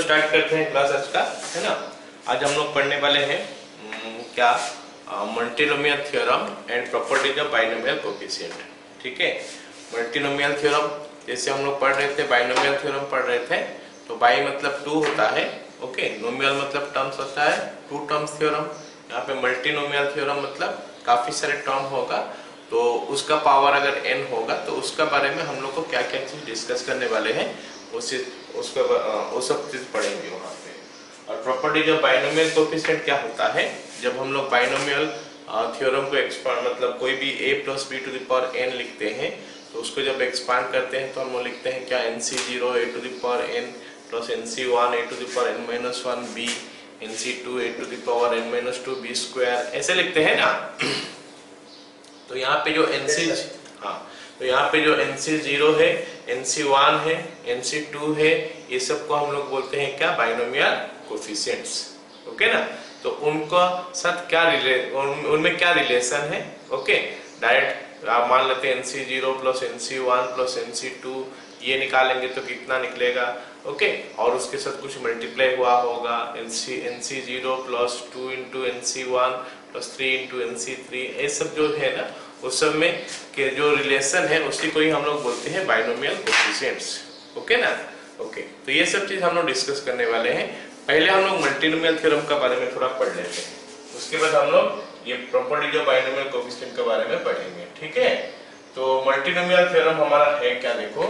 Start करते हैं class आज का, है ना। आज हम लोग पढ़ने वाले हैं क्या, multinomial theorem and properties of binomial coefficient. ठीक है, मल्टीनोमियल थ्योरम जैसे हम लोग पढ़ रहे थे, बाइनोमियल थ्योरम पढ़ रहे थे, तो बाई मतलब टू होता है, ओके, नोमियल मतलब टर्म्स होता है, टू टर्म्स थ्योरम। यहाँ पे मल्टीनोमियल थ्योरम मतलब काफी सारे टर्म होगा, तो उसका पावर अगर n होगा तो उसका बारे में हम लोग को क्या क्या चीज डिस्कस करने वाले हैं, वो सब चीज पढ़ेंगे वहाँ पे। और प्रॉपर्टीज ऑफ बाइनोमियल कोएफिशिएंट क्या होता है, जब हम लोग बाइनोमियल थ्योरम को एक्सपांड मतलब कोई भी a plus b to the power n लिखते हैं, तो उसको जब एक्सपांड करते हैं तो हम लिखते हैं क्या, nc0 a to the power n plus nc1 a to the power n minus 1 b nc2 a to the power n minus 2 b square, ऐसे लिखते हैं ना। तो यहाँ पे जो तो यहाँ पे जो nc0 है, nc1 है, nc2 है, ये सब को हम लोग बोलते हैं क्या, बाइनोमियल कोएफिशिएंट्स, ओके ना। तो उनका साथ क्या उनमें क्या रिलेशन है, ओके। डायरेक्ट आप मान लेते हैं nc0 plus nc1 plus nc2, ये निकालेंगे तो कितना निकलेगा, ओके। और उसके साथ कुछ मल्टीप्लाई हुआ होगा, nc0 plus 2 into nc1 plus 3 into nc3, ये सब जो है ना, उस सब में के जो रिलेशन है उसी को ही हम लोग बोलते हैं बाइनोमियल कोएफिशिएंट्स, ओके ना, ओके। तो ये सब चीज हम लोग डिस्कस करने वाले हैं। पहले हम लोग मल्टीनोमियल थ्योरम के बारे में थोड़ा पढ़ लेते हैं, उसके बाद हम लोग ये प्रॉपर्टीज ऑफ बाइनोमियल कोएफिशिएंट के बारे में पढ़ेंगे, ठीक है। तो मल्टीनोमियल थ्योरम हमारा है क्या, देखो,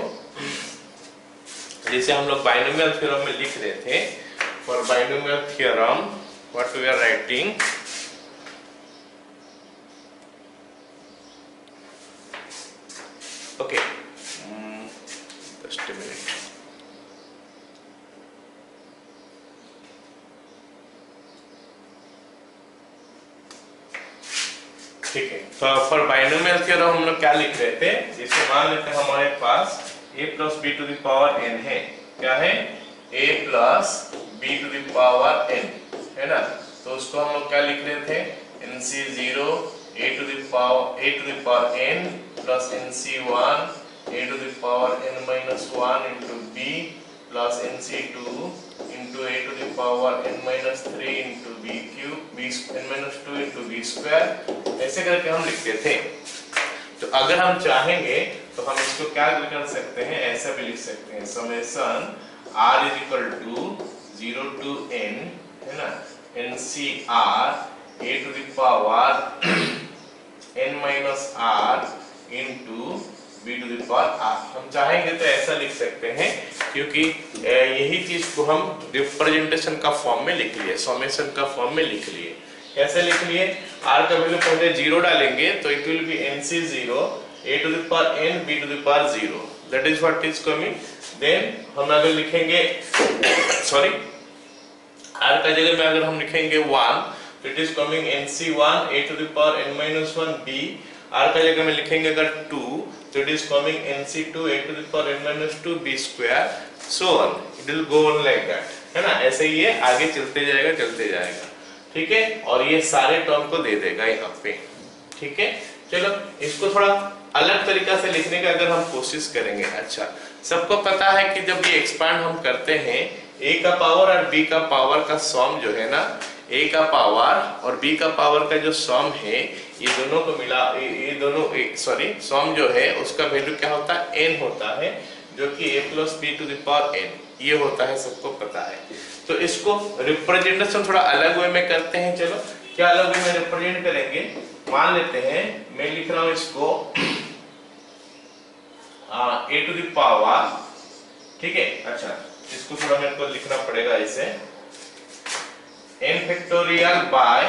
जैसे हम लोग बाइनोमियल थ्योरम में लिख रहे थे, for binomial theorem what we are writing, okay, just a minute. ठीक है, तो फॉर बाइनोमियल थ्योरम हम लोग क्या लिख रहे थे, जैसे मान लेते हैं हमारे पास a plus b to the power n है, क्या है, a plus b to the power n, है ना। तो उसको हम लोग क्या लिख रहे थे, nc0 a to the power n plus nc1 a to the power n minus 1 into b plus nc2 into a to the power n minus 3 into b cube n minus 2 into b square, ऐसे करके हम लिखते थे। तो अगर हम चाहेंगे तो हम इसको क्या कर सकते हैं, ऐसा भी लिख सकते हैं, summation r is equal to 0 to n, है ना, ncr a to the power n minus r into b to the power r। हम चाहेंगे तो ऐसा लिख सकते हैं, क्योंकि यही चीज को हम रिप्रेजेंटेशन का फॉर्म में लिख लिए, समेशन का फॉर्म में लिख लिए। कैसे लिख लिए, r का वैल्यू पहले 0 डालेंगे तो it will be nc0 a to the power n b to the power 0, that is what is coming. Then हम अगर लिखेंगे सॉरी r का जगह में अगर हम लिखेंगे 1 तो it is coming nc1 a to the power n minus 1 b, r का जगह में लिखेंगे अगर 2 तो it is coming nc2 a to the power n minus 2 b square, so on, it will go on like that, है ना। ऐसे ही ये आगे चलते जाएगा, ठीक है। और ये सारे टर्म को दे देगा यहाँ पे, ठीक है। चलो इसको थोड़ा अलग तरीका से लिखने का अगर हम कोशिश करेंगे, अच्छा, सबको पता है कि जब ये एक्सपांड हम करते हैं, a का पावर और b का पावर का सम जो है ना, a का पावर और b का पावर का जो सम है, ये दोनों को मिला, ये दोनों सम जो है उसका वैल्यू क्या होता है, n होता है, जो कि a plus b to the power n ये होता है, सबको पता है। तो इसको रिप्रेजेंटेशन थोड़ा अलग वे में करते हैं। चलो क्या अलग वे में रिप्रेजेंट करेंगे, मान लेते हैं मैं लिख रहा हूं इसको a टू द पावर, ठीक है। अच्छा, इसको थोड़ा मेरे को लिखना पड़ेगा ऐसे, n factorial by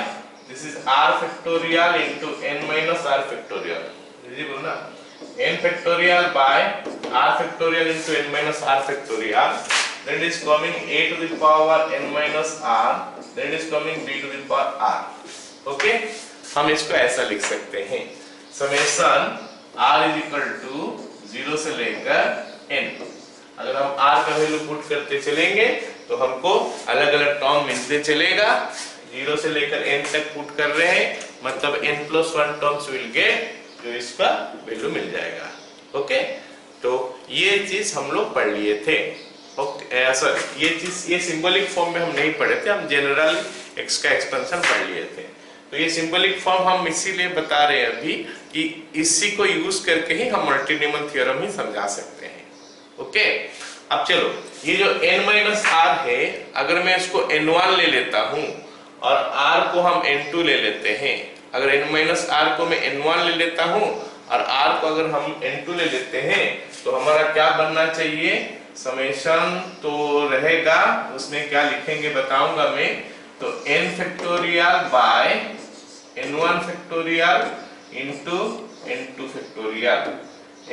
this is r factorial into n minus r factorial, visible ना, n factorial bye r factorial into n minus r factorial, that is coming a to the power n minus r, that is coming b to the power r, okay। हम इसको ऐसा लिख सकते हैं, summation r is equal to 0 से लेकर n, अगर हम r का वैल्यू पुट करते चलेंगे तो हमको अलग अलग टर्म मिलते चलेगा, 0 से लेकर n तक पुट कर रहे हैं, मतलब n plus 1 terms will get, जो इसका वैल्यू मिल जाएगा, ओके। तो ये चीज हम लोग पढ़ लिए थे, ओके सॉरी, ये सिंबॉलिक फॉर्म में हम नहीं पढ़े थे, हम जनरल एक्स का एक्सपेंशन पढ़ लिए थे। तो ये सिंबॉलिक फॉर्म हम इसीलिए बता रहे हैं अभी कि इसी को यूज करके ही हम मल्टीनोमियल थ्योरम ही समझा सकते हैं। ओके, अब चलो ये जो n-r है, अगर मैं इसको n1 ले लेता हूं और r को हम n2 ले लेते हैं, अगर n-r को मैं n1 ले लेता हूं और r को अगर हम n2 ले लेते हैं, तो हमारा क्या बनना चाहिए, समेशन तो रहेगा, उसमें क्या लिखेंगे बताऊंगा मैं। तो n factorial by n1 factorial into n2 factorial,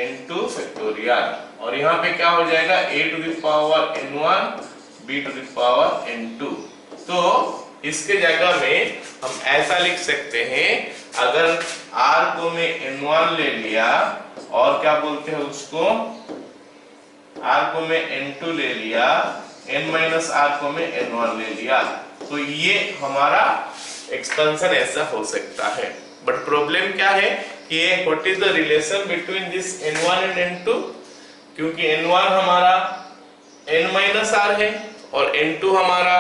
n2 factorial, और यहाँ पे क्या हो जाएगा a to the power n1 b to the power n2। तो इसके जगह में हम ऐसा लिख सकते हैं, अगर r को मैं n1 ले लिया और क्या बोलते हैं उसको, r को मैं n2 ले लिया, n-r को मैं n1 ले लिया, तो ये हमारा एक्सपेंशन ऐसा हो सकता है। बट प्रॉब्लम क्या है कि what is the relation between this n1 and n2, क्योंकि n1 हमारा n-r है और n2 हमारा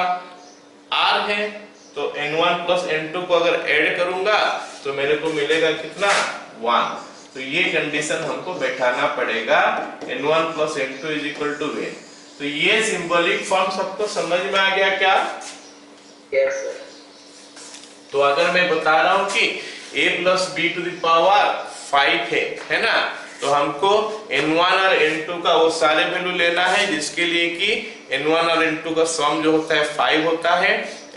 r है, तो n1 प्लस n2 को अगर ऐड करूंगा तो मेरे को मिलेगा कितना, 1। तो ये कंडीशन हमको बैठाना पड़ेगा, n1 plus n2 is equal to 1। तो ये सिंबॉलिक फॉर्म सबको समझ में आ गया क्या? Yes sir. तो अगर मैं बता रहा हूं कि a plus b to the power 5 है ना, तो हमको n1 और n2 का वो सारे वैल्यू लेना है जिसके लिए कि n1 और n2 का सम जो होता है 5 होता है।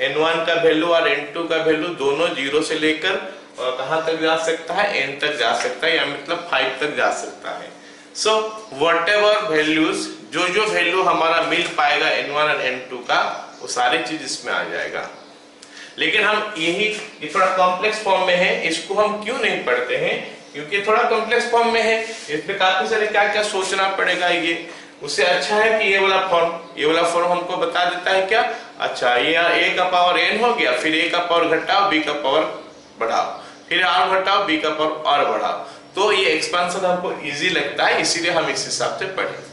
n1 का वैल्यू और n2 का वैल्यू दोनों 0 से लेकर कहां तक जा सकता है, n तक जा सकता है, या मतलब 5 तक जा सकता है। सो व्हाटएवर वैल्यूज, जो वैल्यू हमारा मिल पाएगा n1 और n2 का, वो सारी चीज इसमें आ जाएगा। लेकिन हम ये थोड़ा कॉम्प्लेक्स फॉर्म में है, इसको हम क्यों नहीं पढ़ते हैं, क्योंकि थोड़ा कॉम्प्लेक्स फॉर्म में है, इसमें काफी सारे क्या क्या सोचना पड़ेगा। ये उससे अच्छा है कि ये वाला फॉर्म हमको बता देता है क्या, अच्छा ये a का पावर n हो गया, फिर a का पावर घटाओ, b का पावर बढ़ाओ, फिर r घटाओ, b का पावर r बढ़ाओ, तो ये एक्सपेंशन हमको इजी लगता है, इसीलिए हम इस हिसाब से पढ़े।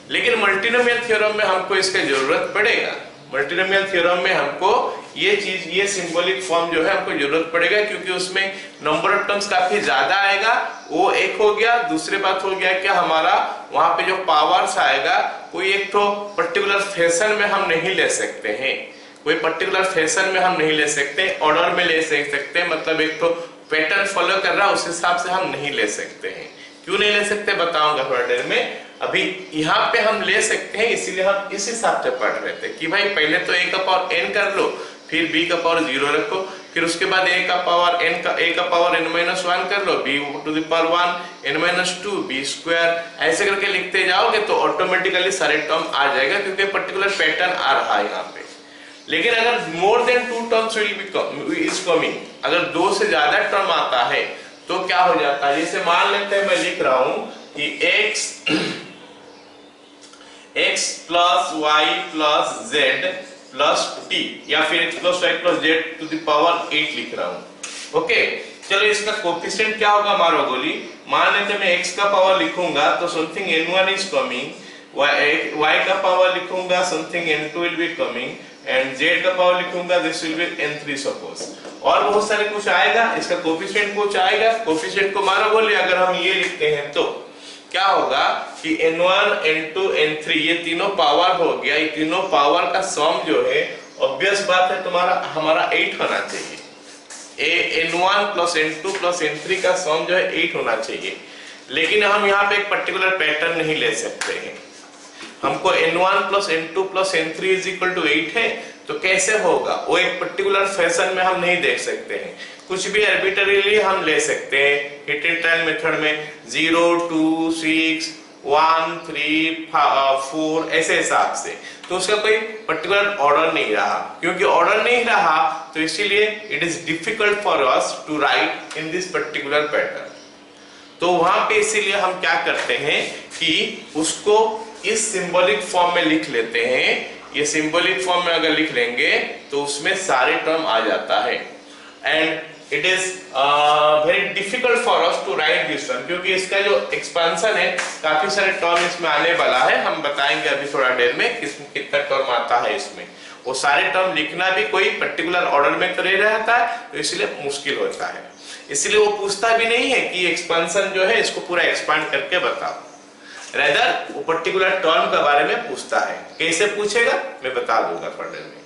लेकिन मल्टीनोमियल थ्योरम में हमको इसका जरूरत पड़ेगा। मल्टीनोमियल थ्योरम में हमको ये चीज, ये सिंबॉलिक फॉर्म जो है हमको जरूरत पड़ेगा, क्योंकि उसमें नंबर ऑफ टर्म्स काफी ज्यादा आएगा, वो एक हो गया। दूसरी बात हो गया क्या, हमारा वहां पे जो पावर्स आएगा कोई एक तो पर्टिकुलर फैशन में हम नहीं ले सकते हैं, कोई पर्टिकुलर फैशन में हम नहीं ले सकते, ऑर्डर में ले सकते हैं, मतलब एक तो पैटर्न फॉलो कर रहा है उस हिसाब से हम नहीं ले सकते हैं। क्यों नहीं ले सकते बताऊंगा थोड़ा देर में। अभी यहाँ पे हम ले सकते हैं, इसीलिए हम इस हिसाब से पढ़ रहे थे कि भाई पहले तो a का पावर n कर लो, फिर b का पावर 0 रखो, फिर उसके बाद a का पावर n-1 कर लो, b to the power 1 n-2 b square, ऐसे करके लिखते जाओगे तो ऑटोमेटिकली सारे टर्म आ जाएगा, क्योंकि पर्टिकुलर पैटर्न आ रहा है यहाँ पे। लेकिन अगर more than 2 terms is coming, अगर 2 से ज्यादा टर्म आता है तो क्या हो जाता है, जैसे मान लेते हैं मैं लिख रहा हूं कि x plus y plus z plus t, या फिर x plus y plus z to the power 8 लिख रहा हूं। ओके, चलो इसका कोफिशिएंट क्या होगा मारो गोली। मान लेते मैं x का पावर लिखूंगा तो something n1 is coming, y का पावर लिखूंगा something n2 will be coming, and z का पावर लिखूंगा this will be n3 suppose, और बहुत सारे कुछ आएगा, इसका कोफिशिएंट कुछ आएगा। कोफिशिएंट को मारो बोले अगर हम ये लिखते हैं तो क्या होगा कि n1 n2 n3 ये तीनों पावर हो गया, ये तीनों पावर का सम जो है ऑब्वियस बात है तुम्हारा हमारा 8 होना चाहिए। n1 plus n2 plus n3 का सम जो है 8 होना चाहिए। लेकिन हम यहाँ पे एक पर्टिकुलर पैटर्न नहीं ले सकते हैं, हमको n1 plus n2 plus n3 is equal to 8 है, तो कैसे होगा वो एक पर्टिकुलर फैशन में हम नहीं देख सकते हैं, कुछ भी आर्बिट्रेरीली हम ले सकते हैं हिट एंड ट्रायल मेथड में 0 2 6 1 3 4 ऐसे हिसाब से, तो उसका कोई पर्टिकुलर ऑर्डर नहीं रहा। क्योंकि ऑर्डर नहीं रहा तो इसीलिए it is difficult for us to write in this particular pattern. तो वहां पे इसीलिए हम क्या करते हैं कि उसको इस सिंबॉलिक फॉर्म में लिख लेते हैं। ये सिंबॉलिक फॉर्म में अगर लिख लेंगे तो उसमें सारे टर्म आ जाता है। And it is very difficult for us to write this one, क्योंकि इसका जो एक्सपेंशन है काफी सारे टर्म इसमें आने वाला है। हम बताएंगे अभी थोड़ा देर में कितना टर्म आता है इसमें। वो सारे टर्म लिखना भी कोई पर्टिकुलर ऑर्डर में तो नहीं रहता है, तो इसलिए मुश्किल होता है। इसलिए वो पूछता भी नहीं है कि एक्सपेंशन जो है इसको पूरा एक्सपांड करके बताओ, रेदर वो पर्टिकुलर टर्म के बारे में पूछता है। कैसे पूछेगा मैं बता दूंगा थोड़ी देर में।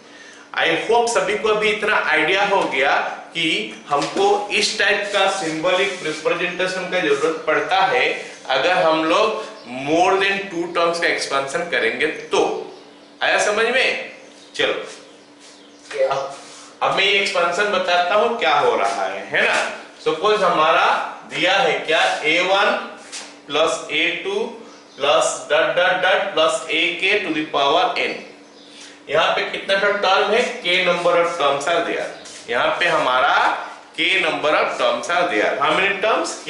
आई होप सभी को अभी इतना आइडिया हो गया कि हमको इस टाइप का सिंबॉलिक रिप्रेजेंटेशन का जरूरत पड़ता है अगर हम लोग मोर देन 2 टर्म्स का एक्सपेंशन करेंगे तो। आया समझ में? चलो अब मैं ये एक्सपेंशन बताता हूं क्या हो रहा है ना। सपोज हमारा दिया है क्या, a1 plus a2 plus dot dot dot plus ak to the power n। यहाँ पे कितना टर्म है, k number of terms are there. यहाँ पे हमारा k number of terms are there. How many terms? k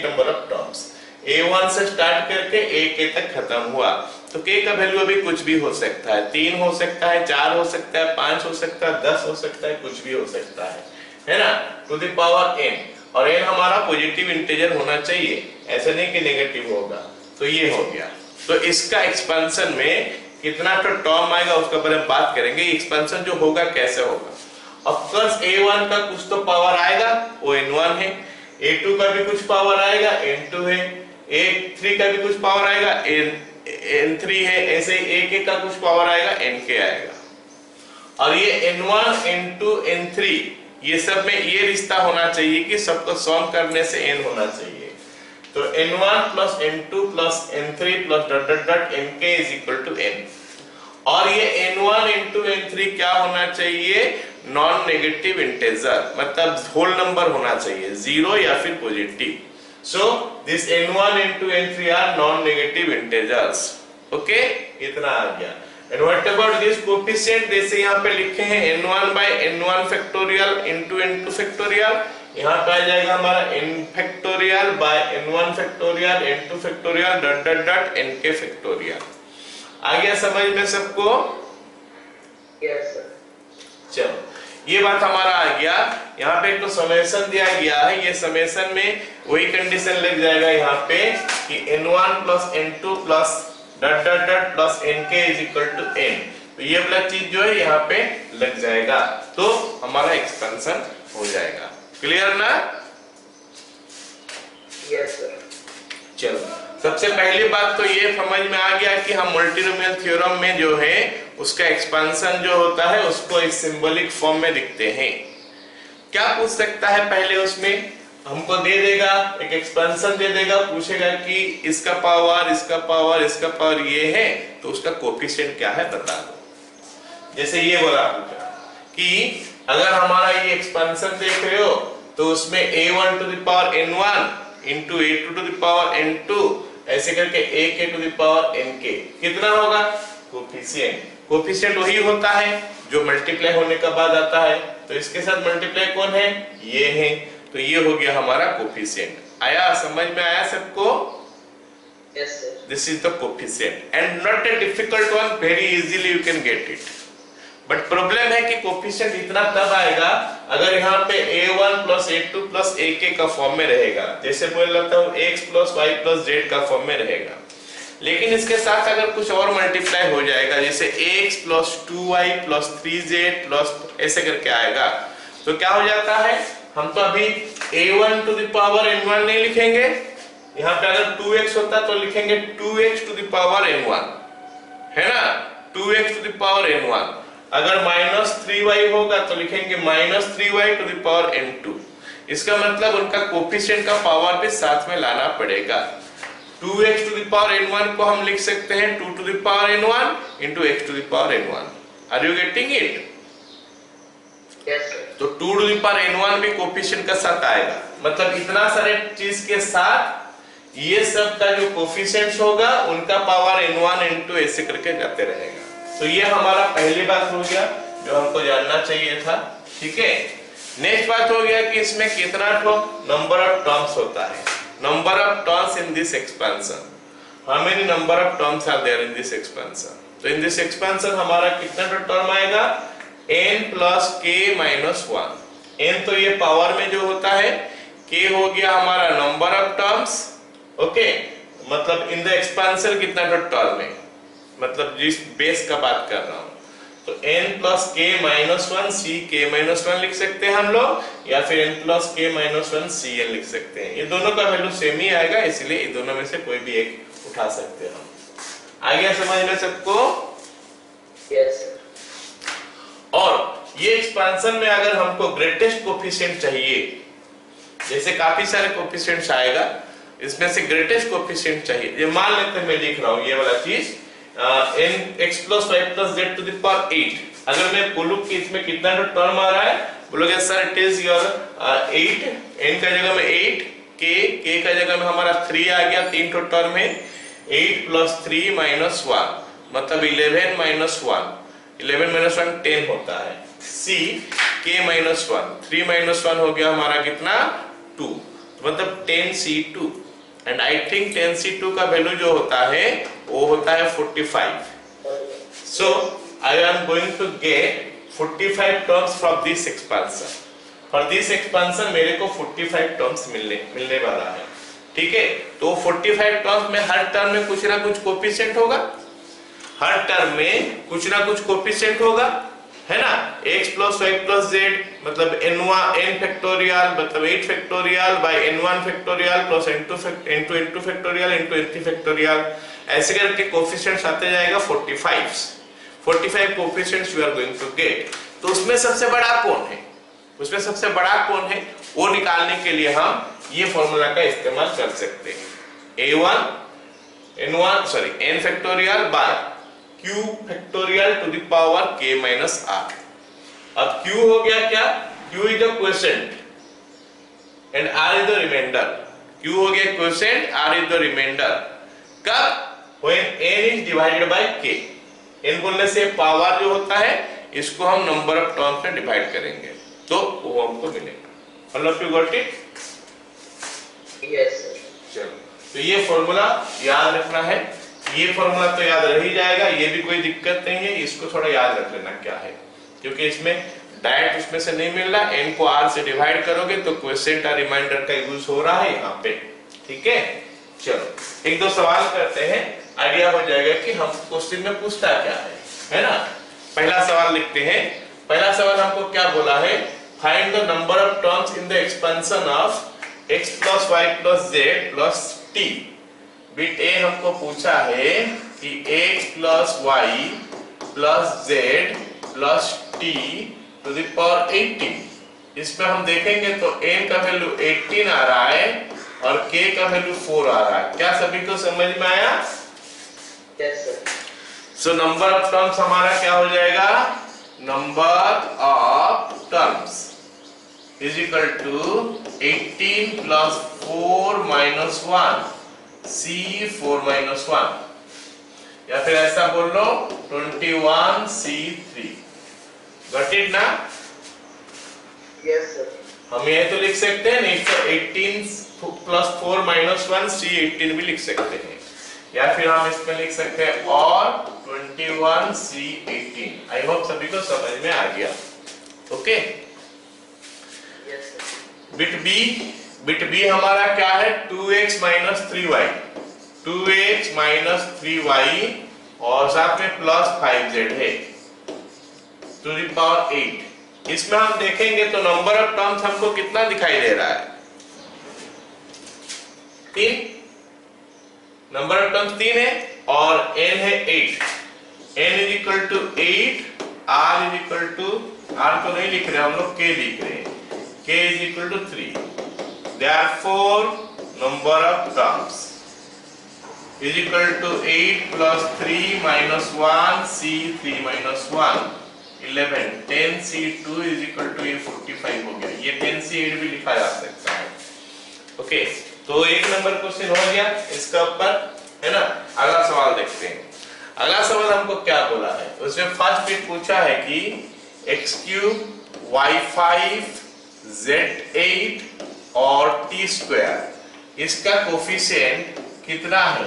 number of terms. a1 से start करके ak तक खत्म हुआ, तो k का वैल्यू अभी कुछ भी हो सकता है, 3 हो सकता है, 4 हो सकता है, 5 हो सकता है, 10 हो सकता है, कुछ भी हो सकता है ना, टू द पावर n। और n हमारा पॉजिटिव इंटीजर होना चाहिए, ऐसा नहीं कि नेगेटिव होगा। तो ये हो गया। तो इसका एक्सपेंशन में कितना तो टर्म आएगा उसका बारे में बात करेंगे। एक्सपेंशन जो होगा कैसे होगा। ऑफ कोर्स a1 का कुछ तो पावर आएगा, वो n1 है। a2 का भी कुछ पावर आएगा, n2 है। a3 का भी कुछ पावर आएगा, n3 है। ऐसे ak का कुछ पावर आएगा, nk आएगा। और ये n1 n2 n3 ये सब में ये रिश्ता होना चाहिए कि सबको सॉल्व करने से n होना चाहिए। तो n1 plus n2 plus n3 plus dot dot dot nk is equal to n। और ये n1 n2 n3 क्या होना चाहिए, नॉन नेगेटिव इंटीजर, मतलब होल नंबर होना चाहिए, 0 या फिर positive. So this n1 n2 n3 are non negative integers. Okay, इतना आ गया। And what about this coefficient, जैसे यहाँ पे लिखे हैं n1 by n1 factorial into n2 factorial. यहाँ पे आ जाएगा हमारा n factorial by n1 factorial n2 factorial dot dot dot nk factorial. आ गया समझ में सबको? Yes sir. चलो ये बात हमारा आ गया। यहाँ पे एक तो समेशन दिया गया है, ये समेशन में वही कंडीशन लग जाएगा यहाँ पे कि n1 plus n2 plus dot dot dot plus nk is equal to n। तो ये वाला चीज जो है यहाँ पे लग जाएगा, तो हमारा एक्सपेंशन हो जाएगा। क्लियर ना? Yes sir. चलो सबसे पहली बात तो ये समझ में आ गया कि हम मल्टीनोमियल थ्योरम में जो है उसका एक्सपेंशन जो होता है उसको इस सिंबॉलिक फॉर्म में लिखते हैं। क्या पूछ सकता है पहले, उसमें हमको दे देगा एक एक्सपेंशन दे देगा, पूछेगा कि इसका पावर ये है तो उसका कोएफिशिएंट क्या है बता दो। जैसे ये बोला पूछा कि अगर हमारा ये एक्सपेंशन देख रहे हो तो उसमें a1 to the power n1 into a2 to the power n2 ऐसे करके ak to the power nk कितना होगा, कोएफिशिएंट वही होता है जो मल्टीप्लाई होने के बाद आता है। तो इसके साथ मल्टीप्लाई कौन है, ये है, तो ये हो गया हमारा कोएफिशिएंट। आया समझ में? आया सबको? Yes sir. This is the coefficient and not a difficult one, very easily you can get it. But problem है कि कोएफिशिएंट इतना तब आएगा अगर यहाँ पे a1 plus a2 plus ak का फॉर्म में रहेगा, जैसे बोल रहा हूँ x plus y plus z का फॉर्म में रहेगा। लेकिन इसके साथ अगर कुछ और मल्टीप्लाई हो जाएगा, जैसे x plus 2y plus 3z plus ऐसे करके आएगा, तो क्या हो जाता है, हम तो अभी a1 to the power n1 नहीं लिखेंगे, यहाँ पे अगर 2x होता तो लिखेंगे 2x to the power n1, है ना, 2x to the power n1। अगर -3y होगा तो लिखेंगे -3y to the power n2। इसका मतलब उनका कोएफिशिएंट का पावर भी साथ में लाना पड़ेगा। 2x to the power n1 को हम लिख सकते हैं 2 to the power n1 into x to the power n1। Are you getting it? Yes sir. तो 2 टू द पावर n1 भी कोएफिशिएंट का साथ आएगा, मतलब इतना सारे चीज के साथ ये सब का जो कोएफिशिएंट्स होगा उनका पावर n1 n2 ऐसे करके जाते रहेगा। तो ये हमारा पहली बात हो गया जो हमको जानना चाहिए था। ठीक है, नेक्स्ट बात हो गया कि इसमें कितना नंबर ऑफ टर्म्स होता है, number of terms in this expansion. How many number of terms are there in this expansion? तो इन दिस एक्सपेंशन हमारा कितना टर्म आएगा, n plus k minus 1। n तो ये पावर में जो होता है, k हो गया हमारा नंबर ऑफ टर्म्स, ओके, मतलब इन द एक्सपेंशन कितना था टर्म में, मतलब जिस बेस का बात कर रहा हूं, तो n plus k minus 1 c k minus 1 लिख सकते हैं हम लोग, या फिर n plus k minus 1 c n लिख सकते हैं। ये दोनों का वैल्यू सेम ही आएगा, इसलिए ये दोनों में से कोई भी एक उठा सकते हैं हम। आ गया समझ में सबको? Yes, sir. और ये एक्सपेंशन में अगर हमको ग्रेटेस्ट कोफिशिएंट चाहिए, जैसे काफी सारे कोफिशिएंट्स आएगा, इसमें से ग्रेटेस्ट कोफिशिएंट चाहिए, ये मान लेते हैं मैं लिख रहा हूं ये वाला चीज n x plus y plus z to the power 8। अगर मैं बोलूं कि इसमें कितना टर्म आ रहा है, बोलोगे sir it is your 8, n का जगह में 8, k का जगह में हमारा 3 आ गया, 3 टर्म है, 8 plus 3 minus 1 मतलब 11 minus 1, 11 minus 1 10 होता है, c k minus 1, 3 minus 1 हो गया हमारा कितना 2, मतलब 10c2, and I think 10c2 का वैल्यू जो होता है वो होता है 45। So I am going to get 45 terms from this expansion. For this expansion मेरे को 45 टर्म्स मिलने वाला है, ठीक है। तो 45 टर्म्स में हर टर्म में कुछ ना कुछ कोफिशिएंट होगा, हर टर्म में कुछ ना कुछ कोफिशिएंट होगा, है ना। x plus y plus z मतलब n फैक्टोरियल मतलब 8 factorial by n1 factorial plus n2 factorial into n3 factorial, ऐसे करके कोफिशिएंट्स आते जाएगा 45 coefficients you are going to get. तो उसमें सबसे बड़ा कौन है, उसमें सबसे बड़ा कौन है वो निकालने के लिए हम ये फॉर्मूला का इस्तेमाल कर सकते हैं, n factorial by q factorial to the power k minus r। अब q हो गया क्या, q is the quotient and r is the remainder, q हो गया quotient, r is the remainder. कब, when n is divided by k, n बोलने से power जो होता है इसको हम नंबर ऑफ टर्म्स में डिवाइड करेंगे तो वो हमको मिलेगा। All of you got it? Yes, sir. चलो, तो ये फॉर्मूला याद रखना है, ये फॉर्मूला तो याद रह ही जाएगा, ये भी कोई दिक्कत नहीं है, इसको थोड़ा याद रख लेना क्या है, क्योंकि इसमें डायरेक्ट उसमें से नहीं मिल रहा, n को r से डिवाइड करोगे तो क्वोशिएंट और रिमाइंडर का यूज हो रहा है यहाँ पे, ठीक है। चलो एक दो सवाल करते हैं, आइडिया हो जाएगा कि हम क्वेश्चन में पूछता क्या है ना। पहला सवाल लिखते हैं। पहला सवाल हमको क्या बोला है, find the number of terms in the expansion of x plus y plus z plus t। बिट ए हमको पूछा है कि x plus y plus z plus t to the power 18। इसमें हम देखेंगे तो n का वैल्यू 18 आ रहा है और k का वैल्यू 4 आ रहा है। क्या सभी को समझ में आया? Yes, sir. So number of terms हमारा क्या हो जाएगा, number of terms is equal to 18 plus 4 minus 1 c 4 minus 1, या फिर ऐसा बोल लो 21 c 3। गॉट इट ना? Yes, sir. हम ये तो लिख सकते हैं, नहीं तो 18 plus 4 minus 1 c 18 भी लिख सकते हैं, या फिर हम इसमें लिख सकते हैं और 21 c 18। आई होप सभी को समझ में आ गया, ओके। Yes, sir. बिट बी हमारा क्या है, 2x minus 3y, 2x minus 3y और साथ में प्लस 5z है टू द पावर 8। इसमें हम देखेंगे तो नंबर ऑफ टर्म्स हमको कितना दिखाई दे रहा है, 3। नंबर ऑफ टर्म्स 3 है और n है 8। n is equal to 8, r is equal to, r को नहीं लिख रहे हम लोग, k लिख रहे हैं, k is equal to 3। Therefore, number of terms is equal to 8 plus 3 minus 1 c 3 minus 1 11, 10 c2 is equal to ये 45 हो गया। ये 10 c8 भी लिखा जा सकता है, ओके। तो एक नंबर क्वेश्चन हो गया इसका ऊपर, है ना। अगला सवाल देखते हैं। अगला सवाल हमको क्या बोला है, उसमें फर्स्ट बिट पूछा है कि x3 y5 z8 और t स्क्वायर, इसका कोफिशिएंट कितना है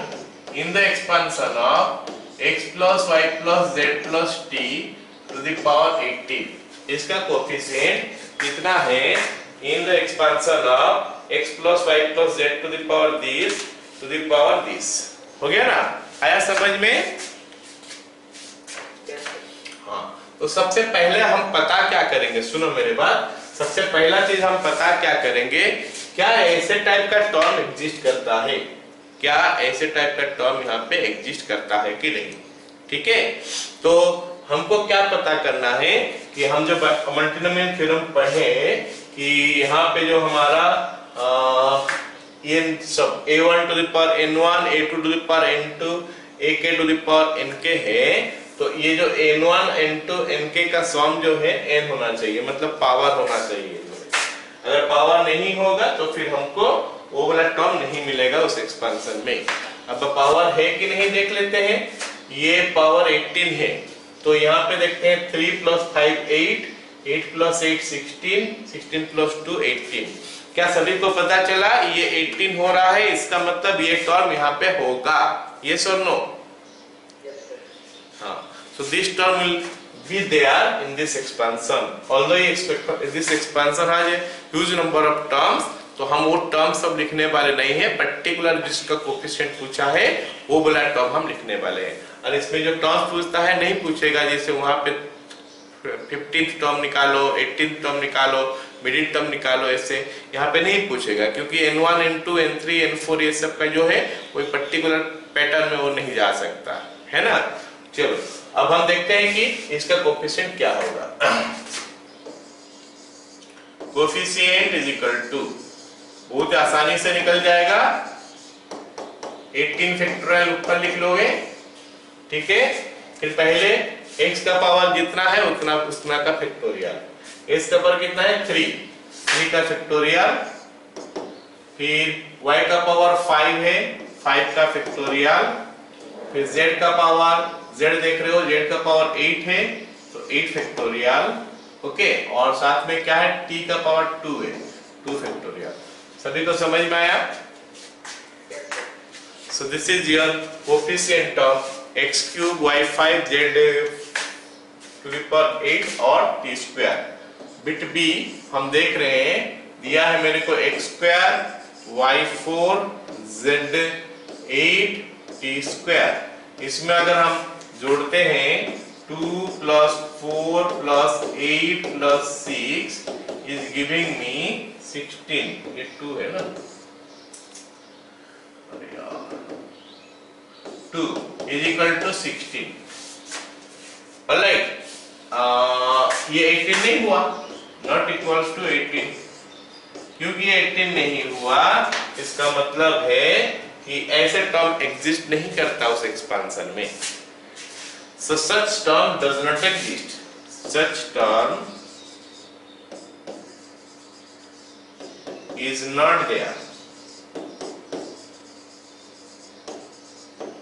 इन the expansion of x plus y plus z plus t to the power 18। इसका कोफिशिएंट कितना है इन the expansion of x plus y plus z to the power this to the power this। हो गया ना, आया समझ में? हाँ, तो सबसे पहले हम पता क्या करेंगे, सुनो मेरे बात। सबसे पहला चीज हम पता क्या करेंगे, क्या ऐसे टाइप का टर्म एग्जिस्ट करता है, क्या ऐसे टाइप का टर्म यहाँ पे एग्जिस्ट करता है कि नहीं। ठीक है, तो हमको क्या पता करना है कि हम जब मल्टीनोमियल थ्योरम पढ़े कि यहाँ पे जो हमारा n सब a1 to the power n1 a2 to the power n2 ak to the power nk है, तो ये जो n1 n2 nk का सम जो है n होना चाहिए, मतलब पावर होना चाहिए। अगर पावर नहीं होगा तो फिर हमको वो वाला टर्म नहीं मिलेगा उस एक्सपेंशन में। अब पावर है कि नहीं देख लेते हैं। ये पावर 18 है, तो यहाँ पे देखते हैं 3 + 5 8, 8 + 8 16, 16 + 2 18। क्या सभी को पता चला ये 18 हो रहा है, इसका मतलब ये टर्म यहाँ पे होगा, यस और नो? हाँ, so this term will be there in this expansion, although this expansion has a huge number of terms, तो हम वो टर्म सब लिखने वाले नहीं है, पर्टिकुलर जिसका कोफिशिएंट पूछा है वो वाला टर्म हम लिखने वाले हैं। और इसमें जो टर्म पूछता है नहीं पूछेगा, जैसे वहां पे 15th टर्म निकालो, 18th टर्म निकालो, मिडिल टर्म निकालो, ऐसे यहाँ पे नहीं पूछेगा, क्योंकि n1 n2 n3 n4 ये सब का जो है कोई पर्टिकुलर पैटर्न में वो नहीं जा सकता है ना। चलो अब हम देखते हैं कि इसका कोफिशिएंट क्या होगा। कोफिशिएंट इज इक्वल टू, बहुत आसानी से निकल जाएगा, 18 फैक्टोरियल ऊपर लिख लोगे। ठीक है, फिर पहले x का पावर जितना है उतना का फैक्टोरियल, x का पावर कितना है 3 का फैक्टोरियल, फिर y का पावर 5 है 5 का फैक्टोरियल, फिर z का पावर, z देख रहे हो z का पावर 8 है तो 8 फैक्टोरियल, ओके, और साथ में क्या है t का पावर 2 है 2 फैक्टोरियल। सभी को समझ में आया? So this is your coefficient of x³ y5 z to the power 8 और t square। बिट बी हम देख रहे हैं, दिया है मेरे को x² y4 z8 t square। इसमें अगर हम जोड़ते हैं 2 + 4 + 8 + 6 is giving me 16। ये 2 है ना, अरे यार 2 is equal to 16। ऑलराइट, ये 18 नहीं हुआ, नॉट इक्वल्स टू 18। क्योंकि 18 नहीं हुआ इसका मतलब है कि ऐसे टर्म एग्जिस्ट नहीं करता उस एक्सपेंशन में। So such term does not exist, such term is not there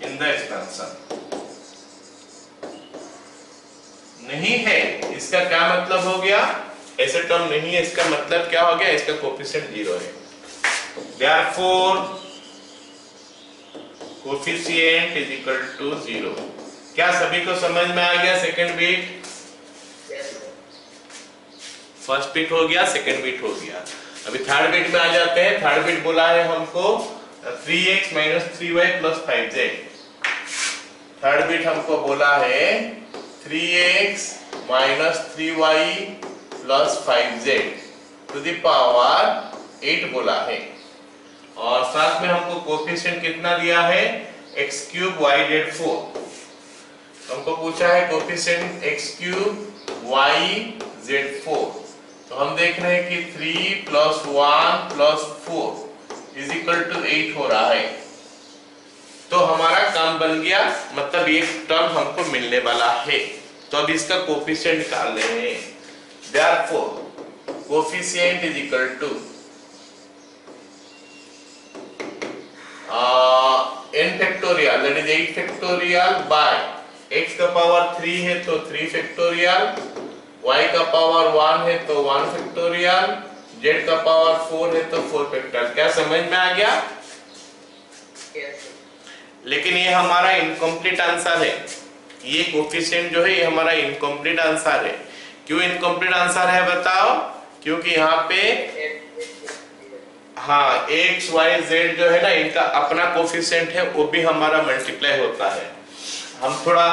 in the expansion। नहीं है, इसका क्या मतलब हो गया, ऐसे टर्म नहीं है, इसका मतलब क्या हो गया, इसका कोफिशिएंट 0 है। Therefore coefficient is equal to 0। क्या सभी को समझ में आ गया? सेकंड बीट, फर्स्ट बीट हो गया, सेकंड बीट हो गया। अभी थर्ड बीट में आ जाते हैं। थर्ड बीट बोला है हमको 3x - 3y + 5z। Third beat हमको बोला है 3x - 3y + 5z to the power 8 बोला है, और साथ में हमको कोफिशिएंट कितना दिया है, x³ yz4। हमको पूछा है कोफिशिएंट x³ yz4, तो हम देख रहे हैं कि 3 + 1 + 4 इज इक्वल टू 8 हो रहा है। तो हमारा काम बन गया, मतलब ये टर्म हमको मिलने वाला है। तो अब इसका कोफिशिएंट निकाल रहे हैं। Therefore coefficient is equal to n factorial, that is 8 factorial by x का पावर 3 है तो 3 फैक्टोरियल, y का पावर 1 है तो 1 फैक्टोरियल, z का पावर 4 है तो 4 फैक्टोरियल। क्या समझ में आ गया? Yes, लेकिन ये हमारा इनकम्प्लीट आंसर है। ये कोफिशिएंट जो है ये हमारा इनकम्प्लीट आंसर है, क्यों इनकम्प्लीट आंसर है बताओ? क्योंकि यहाँ पे हाँ एक्स वाई जेड जो है ना इनका अपना कोफिशिएंट है, वो भी हमारा मल्टीप्लाई होता है। हम थोड़ा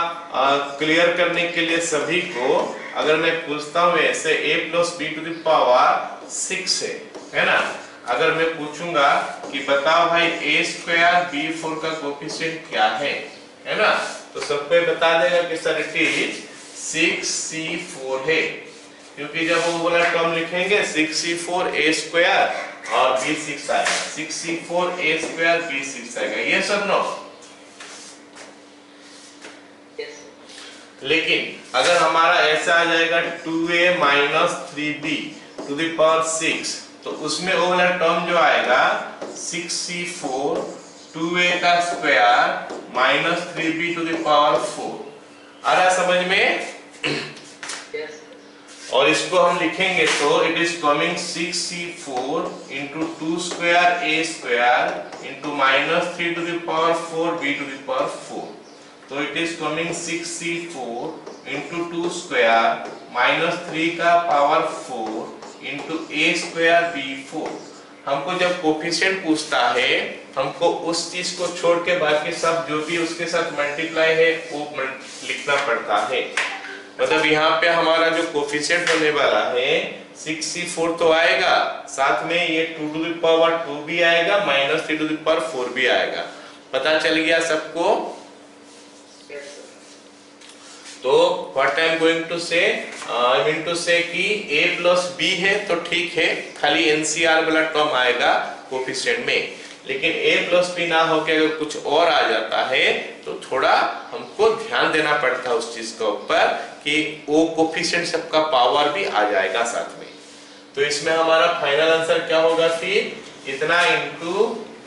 क्लियर करने के लिए सभी को अगर मैं पूछता हूँ ऐसे a plus b to the power 6 है ना, अगर मैं पूछूंगा कि बताओ भाई a स्क्वायर b4 का कोफिशिएंट क्या है ना, तो सबको ये बता देगा कि सर इट इज 6c4 है, क्योंकि जब वो वाला टर्म लिखेंगे 6c4 a स्क्वायर और b6 आएगा, 6c4 a स्क्वायर b6 आएगा, ये सब नो। लेकिन अगर हमारा ऐसा आ जाएगा 2a minus 3b to the power 6, तो उसमें वो वाला टर्म जो आएगा 6c4 2a का square minus 3b to the power 4, आ रहा समझ में? और इसको हम लिखेंगे तो it is coming 6c4 into 2 square a square into minus 3 to the power 4 b to the power 4, तो it is coming 6c4 into 2 square minus 3 का power 4 into a square b4। हमको जब कोफिशिएंट पूछता है हमको उस चीज को छोड़ के बाकी सब जो भी उसके साथ मल्टीप्लाई है वो लिखना पड़ता है। मतलब यहाँ पे हमारा जो कोफिशिएंट होने वाला है 6c4 तो आएगा, साथ में ये 2 टू द पावर 2 भी आएगा, माइनस 3 टू द पावर 4 भी आएगा। पता चल गया सबको? तो what I am going to say, I mean to से कि a प्लस b है तो ठीक है, खाली एनसीआर वाला टर्म आएगा कोफिशिएंट में, लेकिन a प्लस b ना होके अगर कुछ और आ जाता है तो थोड़ा हमको ध्यान देना पड़ता है उस चीज के ऊपर कि वो कोफिशिएंट सबका पावर भी आ जाएगा साथ में। तो इसमें हमारा फाइनल आंसर क्या होगा फिर, इतना इंटू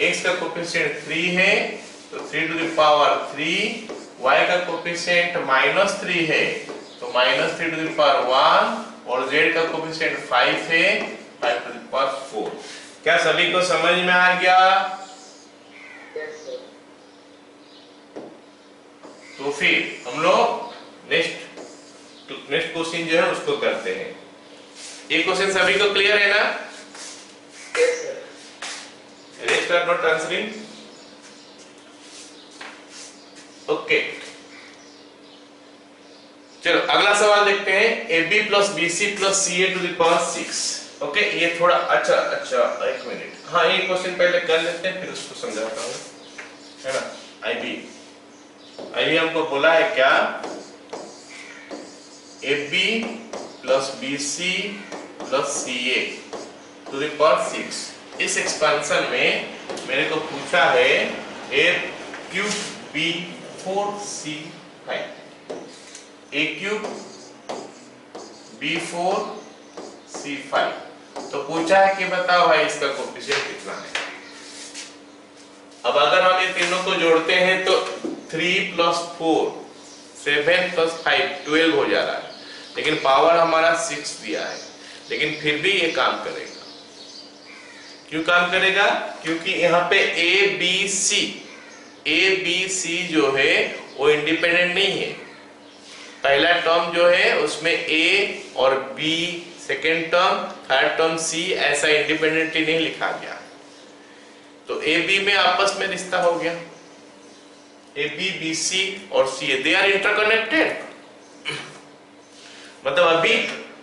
x का कोफिशिएंट 3 है तो 3 टू द पावर 3, y का कोफिशिएंट माइनस 3 है तो माइनस 3 टू द पावर 1, और z का कोफिशिएंट 5 है 5 टू द पावर 4। क्या सभी को समझ में आ गया? तो फिर हम लोग नेक्स्ट क्वेश्चन जो है उसको करते हैं। ये क्वेश्चन सभी को क्लियर है ना? Rest are not answering? Okay, चलो अगला सवाल देखते हैं। AB plus BC plus CA to the power 6। Okay, ये थोड़ा अच्छा एक मिनट, हाँ ये क्वेश्चन पहले कर लेते हैं फिर उसको समझाता हूँ, है ना। IB हमको बोला है क्या, AB plus BC plus CA to the power 6। इस एक्सपेंशन में मेरे को पूछा है A cube B4C5, A cube B4C5, तो पूछा है कि बताओ भाई इसका कोफिशिएंट कितना है। अब अगर हम ये तीनों को जोड़ते हैं तो 3 प्लस 4 7 प्लस 5 12 हो जा रहा है, लेकिन पावर हमारा 6 दिया है, लेकिन फिर भी ये काम करेगा। क्यों काम करेगा? क्योंकि यहाँ पे A B C जो है वो इंडिपेंडेंट नहीं है। पहला टर्म जो है उसमें A और B, second term, third term C, ऐसा इंडिपेंडेंटली नहीं लिखा गया। तो A B में आपस में रिश्ता हो गया, A B B C और C दे आर इंटरकनेक्टेड। मतलब अभी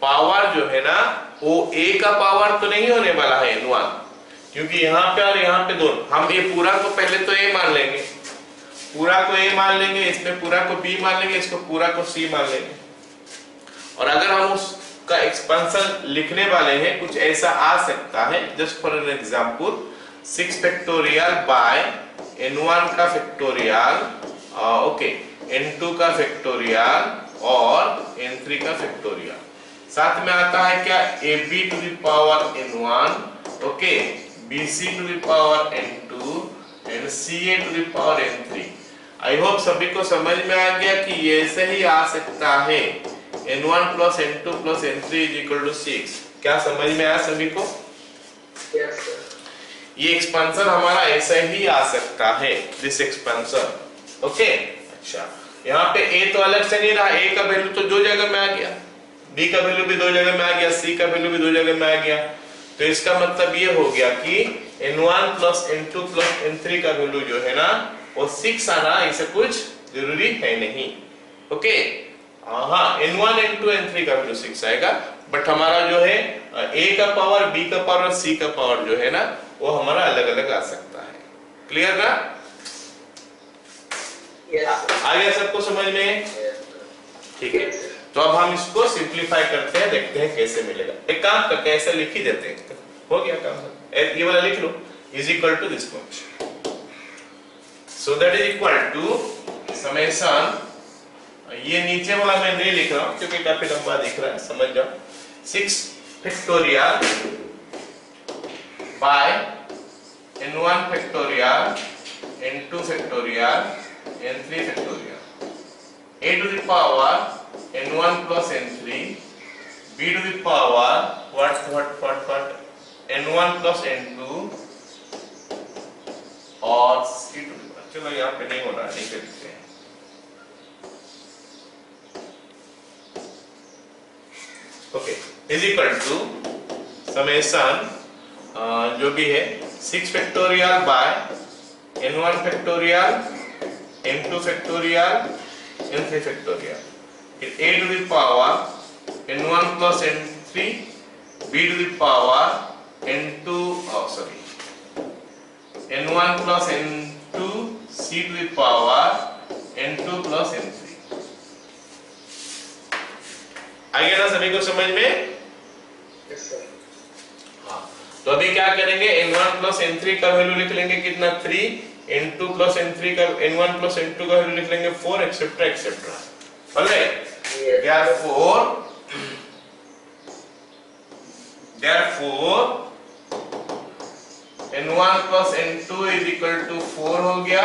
पावर जो है ना वो A का पावर तो नहीं होने वाला है N1, क्योंकि यहाँ पे और यहाँ पे दोनों, हम ये पूरा को पहले तो A मान लेंगे, पूरा को A मान लेंगे, इसमें पूरा को B मान लेंगे, इसको पूरा को C मान लेंगे। और अगर हम उसका एक्सपेंशन लिखने वाले हैं, कुछ ऐसा आ सकता है, just for an example 6 factorial by n1 का फैक्टोरियल, ओके, n2 का फैक्टोरियल और n3 का फैक्टोरियल। साथ में आता है क्या, ab to the power n1, okay, bc to the power n2 and ca to the power n3। I hope सभी को समझ में आ गया कि ये ऐसे ही आ सकता है, n1 plus n2 plus n3 is equal to 6। क्या समझ में आया सभी को? Yes, sir. ये एक्सपेंशन हमारा ऐसा ही आ सकता है, दिस एक्सपेंशन, ओके। अच्छा, यहाँ पे a तो अलग से नहीं रहा, a का वैल्यू तो दो जगह में आ गया, बी का वैल्यू भी दो जगह में आ गया, सी का वैल्यू भी दो जगह में आ गया। तो इसका मतलब ये हो गया कि n1 plus n2 plus n3 का वैल्यू जो है ना वो 6 आना इसे कुछ जरूरी है नहीं। ओके हाँ, n1 n2 n3 का वैल्यू 6 आएगा, बट हमारा जो है a का पावर, b का पावर और c का पावर जो है ना वो हमारा अलग अलग आ सकता है। क्लियर ना? आ गया सबको समझ में? ठीक है, तो अब हम इसको सिंपलीफाई करते हैं, देखते हैं कैसे मिलेगा। एक काम करके ऐसे लिख ही देते हैं, हो गया काम। ये वाला लिख लो, is equal to this much, so that is equal to summation, ये नीचे वाला मैं नहीं लिख रहा हूं क्योंकि काफी लंबा दिख रहा है, समझ जाओ। 6 factorial by n1 factorial n2 factorial n3 factorial a to the power n1 plus n3 b to the power what n1 plus n2 और c to the power, चलो यहाँ पे नहीं हो रहा, नहीं करते हैं। Okay, is equal to summation जो भी है 6 factorial by n1 factorial n2 factorial n3 factorial, a to the power n1 plus n3 b to the power n2 n1 plus n2 c to the power n2 plus n3। आ गया ना सभी को समझ में? Yes sir. हाँ, तो अभी क्या करेंगे, n1 plus n3 का वैल्यू लिख लेंगे कितना 3, n2 plus n3 का n1 plus n2 का वैल्यू लिख लेंगे 4 etcetera etcetera. therefore n1 plus n2 is equal to 4 हो गया,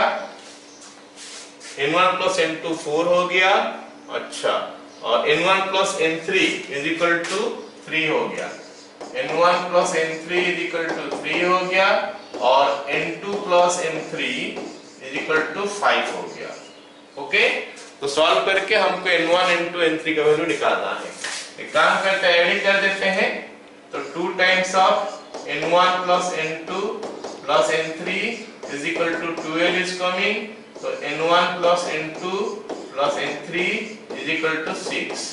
n1 plus n2 4 हो गया, अच्छा, और n1 plus n3 is equal to 3 हो गया, n1 plus n3 is equal to 3 हो गया, और n2 plus n3 is equal to 5 हो गया। ओके, तो सॉल्व करके हमको n1 n2 n3 का वैल्यू निकालना है। एक काम करते हैं, एडिंग कर देते हैं, तो 2 times of n1 plus n2 plus n3 is equal to 12 is coming, तो n1 plus n2 plus n3 is equal to 6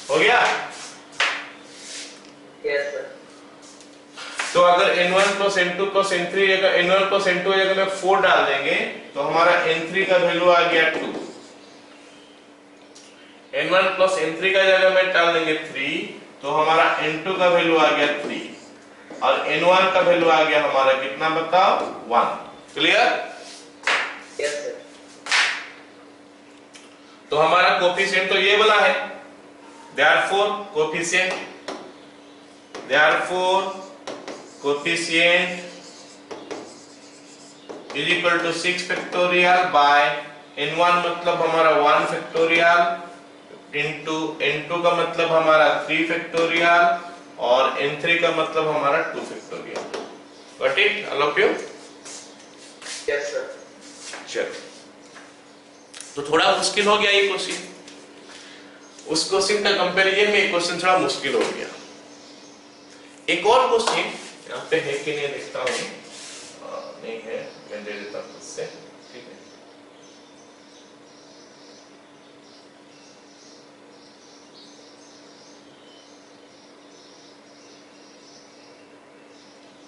हो गया। Yes sir. तो अगर n1 plus n2 plus n3 जगह n1 plus n2 जगह में 4 डाल देंगे तो हमारा n3 का वैल्यू आ गया 2, n1 plus n3 का जगह में डाल देंगे 3 तो हमारा n2 का वैल्यू आ गया 3, और n1 का वैल्यू आ गया हमारा कितना बताओ 1। क्लियर? Yes sir. तो हमारा कोफिशिएंट तो ये वाला है, therefore coefficient is equal to 6 factorial by n1 मतलब हमारा 1 factorial into n2 का मतलब हमारा 3 factorial और n3 का मतलब हमारा 2 factorial। Got it, all of you? Yes sir. चलो, तो थोड़ा मुश्किल हो गया ये क्वेश्चन, उस क्वेश्चन का कंपैरिजन में ये क्वेश्चन थोड़ा मुश्किल हो गया। एक और क्वेश्चन यहाँ पे है कि नहीं देखता हूँ, नहीं है, मैं दे देता हूँ उससे, ठीक है।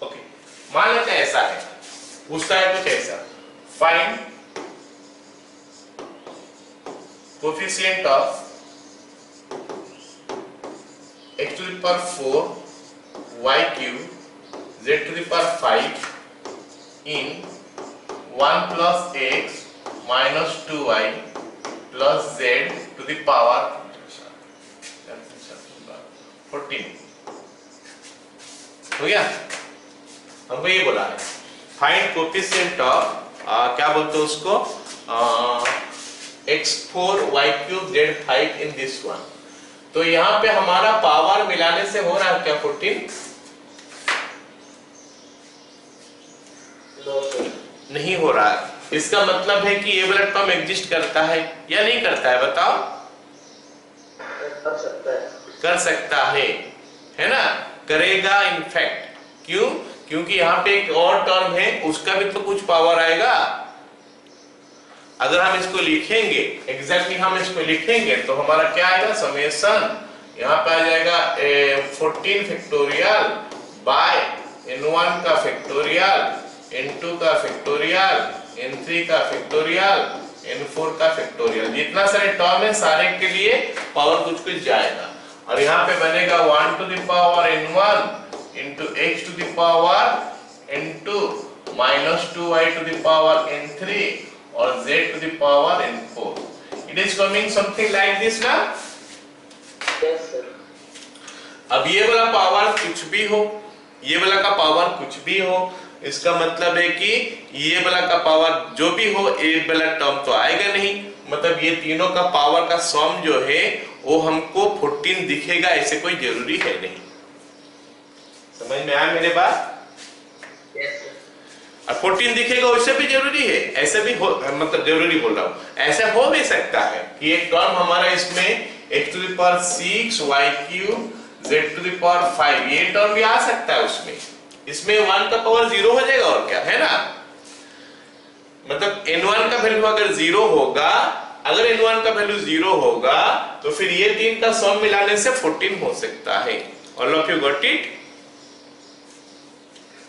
ओके, मान लेते हैं ऐसा है, पूछता है कुछ ऐसा, find coefficient of x to the power 4 y cube z to the power 5 in 1 plus x minus 2y plus z to the power 14 हो गया। हमको ये बोला है फाइंड कोफिशिएंट ऑफ क्या बोलते हैं उसको x4 y3 z5 in this one. तो यहाँ पे हमारा पावर मिलाने से हो रहा है क्या 14? नहीं हो रहा है। इसका मतलब है कि ये वाला टर्म एग्जिस्ट करता है या नहीं करता है, बताओ। कर सकता है। कर सकता है ना, करेगा इनफैक्ट। क्यों? क्योंकि यहाँ पे एक और टर्म है, उसका भी तो कुछ पावर आएगा। अगर हम इसको लिखेंगे एग्जैक्टली हम इसको लिखेंगे तो हमारा क्या आएगा, समेशन यहाँ पे आ जाएगा 14 फैक्टोरियल बाय n1 का फैक्टोरियल, n2 का फैक्टोरियल, n3 का फैक्टोरियल, n4 का फैक्टोरियल। जितना सारे टर्म है सारे के लिए पावर कुछ कुछ जाएगा, और यहाँ पे बनेगा 1 to the power n1 into x to the power n2 minus 2y to the power n3 और z to the power n4. It is coming something like this ना? Yes sir. अब ये वाला पावर कुछ भी हो, ये वाला का पावर कुछ भी हो, इसका मतलब है कि ये वाला का पावर जो भी हो, ये वाला टर्म तो आएगा नहीं। मतलब ये तीनों का पावर का सम जो है वो हमको 14 दिखेगा, ऐसे कोई जरूरी है नहीं। समझ में आया मेरे बात? Yes sir. और 14 दिखेगा वैसे भी जरूरी है, ऐसे भी हो, मतलब जरूरी बोल रहा हूं, ऐसा हो भी सकता है कि एक टर्म हमारा इसमें x to the power 6 y cube z to the power 5 ये टर्म भी आ सकता है उसमें, इसमें 1 का पावर 0 हो जाएगा और क्या है ना। मतलब n1 का वैल्यू अगर 0 होगा, अगर n1 का वैल्यू 0 होगा तो फिर ये तीन का सम मिलाने से 14 हो सकता है। All of you got it?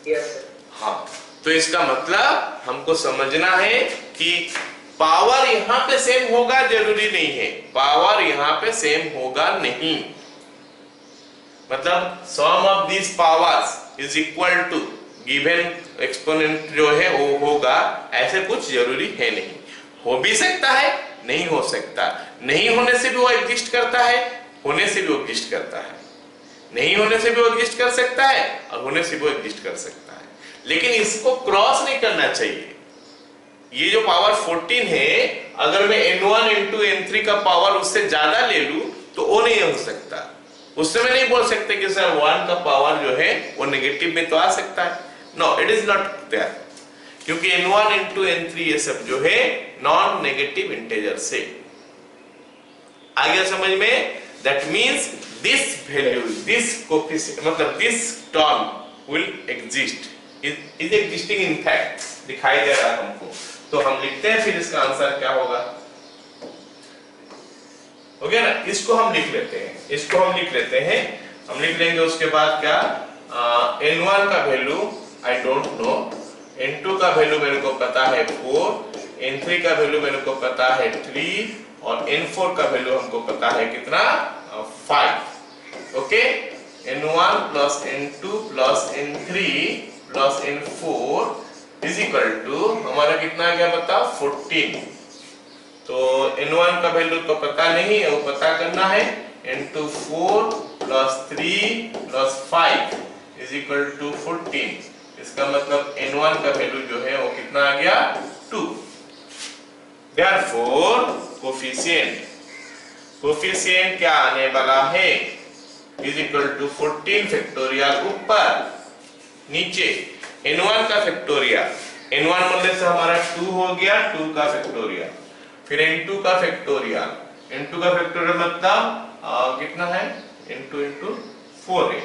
Yes sir. हाँ, तो इसका मतलब हमको समझना है कि पावर यहां पे सेम होगा जरूरी नहीं है, पावर यहां पे सेम होगा नहीं। मतलब sum of this powers is equal to given exponent जो है वो होगा, ऐसे कुछ जरूरी है नहीं। हो भी सकता है, नहीं हो सकता, नहीं होने से भी वो एग्जिस्ट करता है, होने से भी वो एग्जिस्ट करता है, नहीं होने से भी वो एग्जिस्ट कर सकता है और होने से भी वो एग्जिस्ट कर सकता है। लेकिन इसको क्रॉस नहीं करना चाहिए। ये जो पावर 14 है, अगर मैं n1 इंटू n3 का पावर उससे ज्यादा ले लूं तो वो नहीं हो सकता। उससे मैं नहीं बोल सकते कि सर 1 का पावर जो है वो नेगेटिव में तो आ सकता है। No, it is not there, क्योंकि n1 इंटू n3 ये सब जो है नॉन नेगेटिव इंटीजर से। आ गया समझ में? That means this value, this coefficient, मतलब this term will exist, is existing in fact, दिखाई दे रहा है हमको। तो हम लिखते हैं, फिर इसका आंसर क्या होगा, हो गया ना। इसको हम लिख लेते हैं, इसको हम लिख लेते हैं, हम लिख लेंगे उसके बाद क्या, n1 का value I don't know, n2 का वैल्यू मेरे को पता है 4, n3 का वैल्यू मेरे को पता है 3 और n4 का वैल्यू हमको पता है कितना, 5। Okay, n1 plus n2 plus n3 plus n4 is equal to हमारा कितना आ गया बताओ, 14। तो n1 का वैल्यू तो पता नहीं है, वो पता करना है। n2 4 plus 3 plus 5 is equal to 14। इसका मतलब n1 का वैल्यू जो है वो कितना आ गया, 2। Therefore कोफिशिएंट क्या आने वाला है, इज इक्वल टू 14 फैक्टोरियल ऊपर, नीचे n1 का फैक्टोरियल, n1 बोलने से हमारा 2 हो गया, 2 का फैक्टोरियल, फिर n2 का फैक्टोरियल, n2 का फैक्टोरियल मतलब कितना है, n2 इंटू 4 है,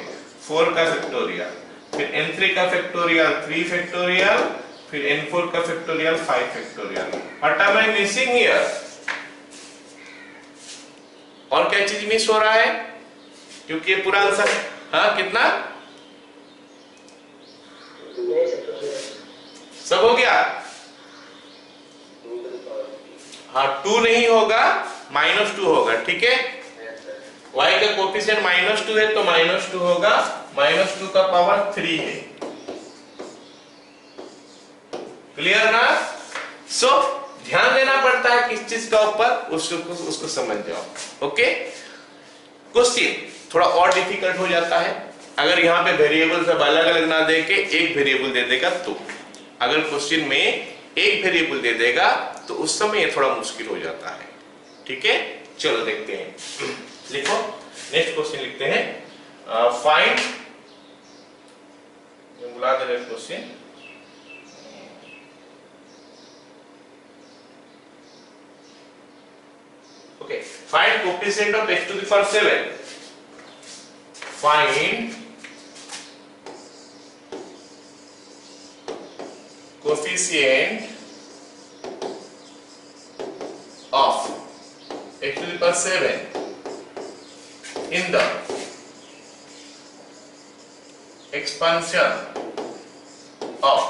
4 का फैक्टोरियल, फिर n3 का फैक्टोरियल 3 फैक्टोरियल, फिर n4 का factorial 5 factorial. What am I missing here? और क्या चीज मिस हो रहा है? क्योंकि ये पूरा आंसर, हाँ कितना, सब हो गया। हाँ 2 नहीं होगा, -2 होगा, ठीक है। y का कोफिशिएंट -2 है तो -2 होगा, -2 का पावर 3 है। क्लियर ना? सो ध्यान देना पड़ता है किस चीज का ऊपर, उसको समझ जाओ। ओके, क्वेश्चन थोड़ा और डिफिकल्ट हो जाता है अगर यहाँ पे वेरिएबल सब अलग अलग ना दे के एक वेरिएबल दे देगा तो। अगर क्वेश्चन में एक वेरिएबल दे देगा तो उस समय ये थोड़ा मुश्किल हो जाता है, ठीक है। चलो देखते हैं, लिखो नेक्स्ट क्वेश्चन लिखते हैं, फाइंड, बुला दे रहे question, okay, find coefficient of x to the power 7, find coefficient of x to the power 7 in the expansion of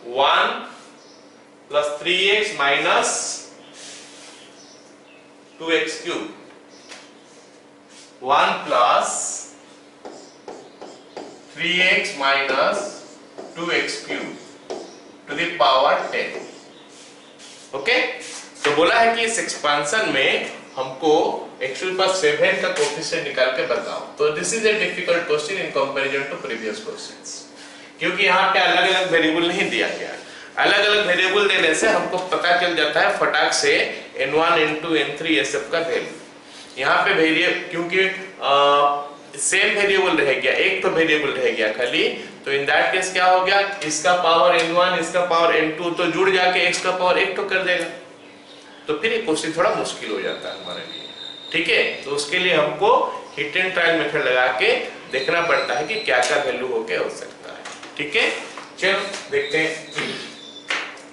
1 plus 3x minus 2x cube, 1 plus 3x minus 2x cube to the power 10. Okay, तो बोला है कि इस expansion में हमको x to the power 7 का coefficient निकाल के बताओ। तो this is a difficult question in comparison to previous questions, क्योंकि यहाँ पे अलग अलग वेरिएबल नहीं दिया गया। अलग अलग वेरिएबल देने से हमको पता चल जाता है फटाक से n1 n2 n3 ये सब का वैल्यू। यहाँ पे वेरिएबल क्योंकि सेम वेरिएबल रह गया, एक तो वेरिएबल रह गया खाली, तो इन दैट केस क्या हो गया, इसका पावर n1 इसका पावर n2 तो जुड़ जाके x का पावर 1 तो कर देगा, तो फिर ये क्वेश्चन थोड़ा मुश्किल हो जाता है हमारे लिए। ठीक है, तो उसके लिए हमको हिट एंड ट्रायल मेथड लगा के देखना पड़ता है कि क्या क्या वैल्यू होके हो सकता है। ठीक है, चलो देखते हैं,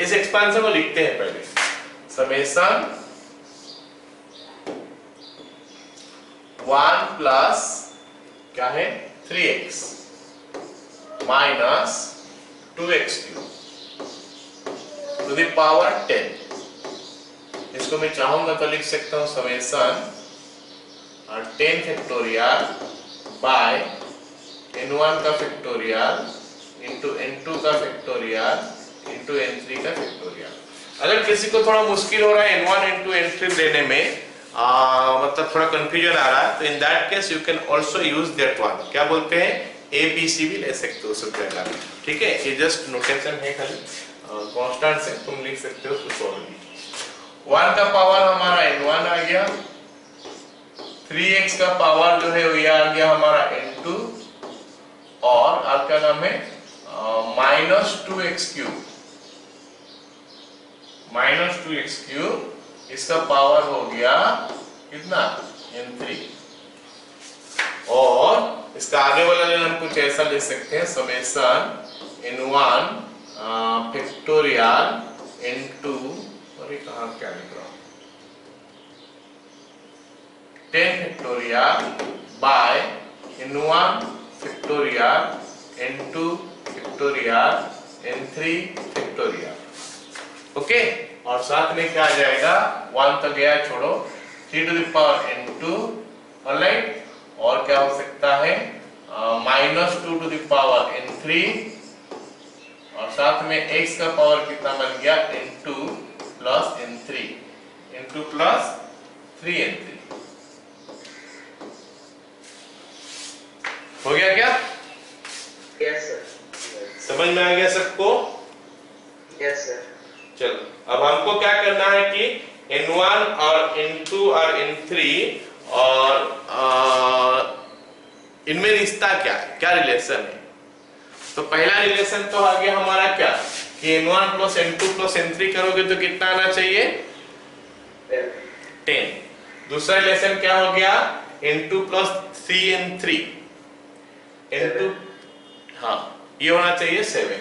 इस एक्सपांशन को लिखते हैं पहले। समेशन 1 प्लस क्या है 3x minus 2x cube two the power 10। इसको मैं चाहूंगा तो लिख सकता हूं समेशन 10 फैक्टोरियल बाय n1 का फैक्टोरियल इंटू n2 का फैक्टोरियल इंटू n3 का फैक्टोरियल। अगर किसी को थोड़ा मुश्किल हो रहा है n1 n2 n3 लेने में, मतलब थोड़ा कंफ्यूजन आ रहा है, तो in that case you can also use that one, क्या बोलते हैं ABC भी ले सकते हो सब जगह में। ठीक है, ये जस्ट नोटेशन है खाली, कांस्टेंट से तुम लिख सकते हो उसको। 1 का पावर हमारा n1 आ गया, 3x का पावर जो है वो आ गया हमारा n2, और आपका नाम है माइनस 2x क्यूब, इसका पावर हो गया कितना n3, और इसका आगे वाला लेना हम कुछ ऐसा ले सकते हैं समेशन n1 फैक्टोरियल n2, और ये कहां क्या लिख रहा हूं 10 factorial by n1 factorial n2 factorial n3 factorial. Okay, और साथ में क्या आ जाएगा 1 तो गया छोड़ो, 3 to the power n2, alright, और क्या हो सकता है minus 2 to the power n3, और साथ में x का पावर कितना बन गया n2 plus n3, n2 plus 3n3। हो गया क्या? Yes sir. समझ में आ गया सबको? Yes sir. चलो, अब हमको क्या करना है कि n1 और n2 और n3 और इनमें रिश्ता क्या है, क्या रिलेशन है। तो पहला रिलेशन तो आ गया हमारा क्या कि n1 plus n2 plus n3 करोगे तो कितना आना चाहिए 10। दूसरा रिलेशन क्या हो गया n2 प्लस 3n3, n2 हाँ ये होना चाहिए 7।